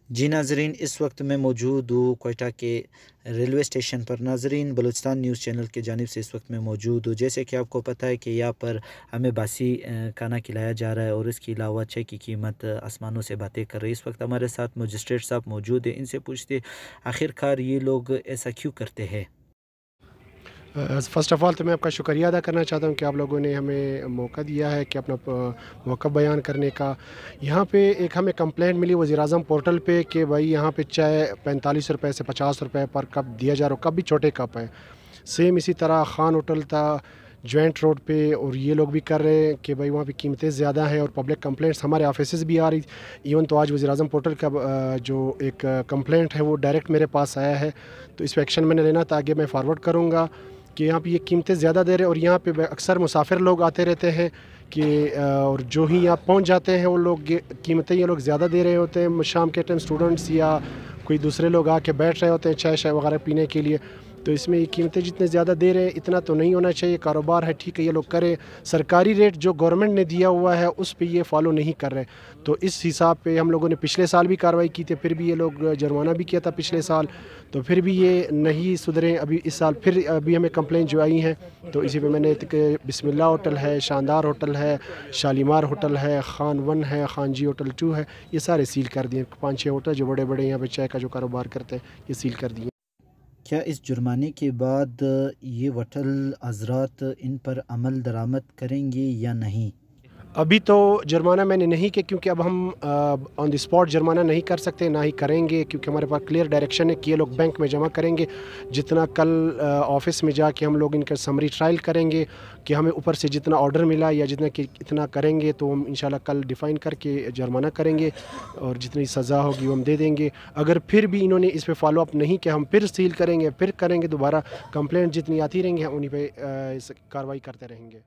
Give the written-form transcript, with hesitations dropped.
جی ناظرین، اس وقت میں موجود ہوں کوئٹہ کے ریلوے اسٹیشن پر۔ ناظرین، بلوچستان نیوز چینل کی جانب سے اس وقت میں موجود ہوں۔ جیسے کہ آپ کو پتہ ہے کہ یہاں پر ہمیں باسی کھانا کھلایا جا رہا ہے، اور اس کے علاوہ چائے کی قیمت آسمانوں سے باتیں کر رہی ہے۔ اس وقت ہمارے ساتھ مجسٹریٹ صاحب موجود ہیں، ان سے پوچھتے آخر کار یہ لوگ ایسا کیوں کرتے ہیں۔ فرسٹ آف آل تو میں آپ کا شکریہ ادا کرنا چاہتا ہوں کہ آپ لوگوں نے ہمیں موقع دیا ہے کہ اپنا موقع بیان کرنے کا۔ یہاں پہ ایک ہمیں کمپلینٹ ملی وزیر اعظم پورٹل پہ کہ بھائی یہاں پہ چائے 45 روپے سے 50 روپے پر کپ دیا جا رہا، کپ بھی چھوٹے کپ ہے۔ سیم اسی طرح خان ہوٹل تھا جوائنٹ روڈ پہ، اور یہ لوگ بھی کر رہے ہیں کہ بھائی وہاں پہ قیمتیں زیادہ ہیں، اور پبلک کمپلینٹس ہمارے آفیسز بھی آ رہی۔ ایون تو آج وزیر اعظم پورٹل کا جو ایک کمپلینٹ ہے وہ ڈائریکٹ میرے پاس آیا ہے، تو اس پہ ایکشن میں نے لینا تھا، آگے میں فارورڈ کروں گا کہ یہاں پہ یہ قیمتیں زیادہ دے رہے ہیں، اور یہاں پہ اکثر مسافر لوگ آتے رہتے ہیں کہ اور جو ہی یہاں پہنچ جاتے ہیں وہ لوگ قیمتیں یہ لوگ زیادہ دے رہے ہوتے ہیں۔ شام کے ٹائم اسٹوڈنٹس یا کوئی دوسرے لوگ آ کے بیٹھ رہے ہوتے ہیں چائے وغیرہ پینے کے لیے، تو اس میں یہ قیمتیں جتنے زیادہ دے رہے ہیں اتنا تو نہیں ہونا چاہیے۔ کاروبار ہے، ٹھیک ہے، یہ لوگ کرے، سرکاری ریٹ جو گورنمنٹ نے دیا ہوا ہے اس پہ یہ فالو نہیں کر رہے، تو اس حساب پہ ہم لوگوں نے پچھلے سال بھی کارروائی کی تھی، پھر بھی یہ لوگ جرمانہ بھی کیا تھا پچھلے سال، تو پھر بھی یہ نہیں سدھرے۔ ابھی اس سال پھر ابھی ہمیں کمپلین جو آئی ہیں، تو اسی پہ میں نے بسم اللہ ہوٹل ہے، شاندار ہوٹل ہے، شالیمار ہوٹل ہے، خان 1 ہے، خان جی ہوٹل 2 ہے، یہ سارے سیل کر دیے۔ 5-6 ہوٹل جو بڑے بڑے یہاں پہ چائے کا جو کاروبار کرتے ہیں یہ سیل کر دیے۔ کیا اس جرمانے کے بعد یہ ہوٹل حضرات ان پر عمل درآمد کریں گے یا نہیں؟ ابھی تو جرمانہ میں نے نہیں کیا، کیونکہ اب ہم آن دی اسپاٹ جرمانہ نہیں کر سکتے، نہ ہی کریں گے، کیونکہ ہمارے پاس کلیئر ڈائریکشن ہے کہ یہ لوگ بینک میں جمع کریں گے۔ جتنا کل آفس میں جا کے ہم لوگ ان کا سمری ٹرائل کریں گے کہ ہمیں اوپر سے جتنا آرڈر ملا یا جتنا کہ اتنا کریں گے، تو ہم انشاءاللہ کل ڈیفائن کر کے جرمانہ کریں گے، اور جتنی سزا ہوگی وہ ہم دے دیں گے۔ اگر پھر بھی انہوں نے اس پہ فالو اپ نہیں کیا، ہم پھر سیل کریں گے، پھر کریں گے دوبارہ، کمپلینٹ جتنی آتی رہیں گے انہیں پہ کارروائی کرتے رہیں گے۔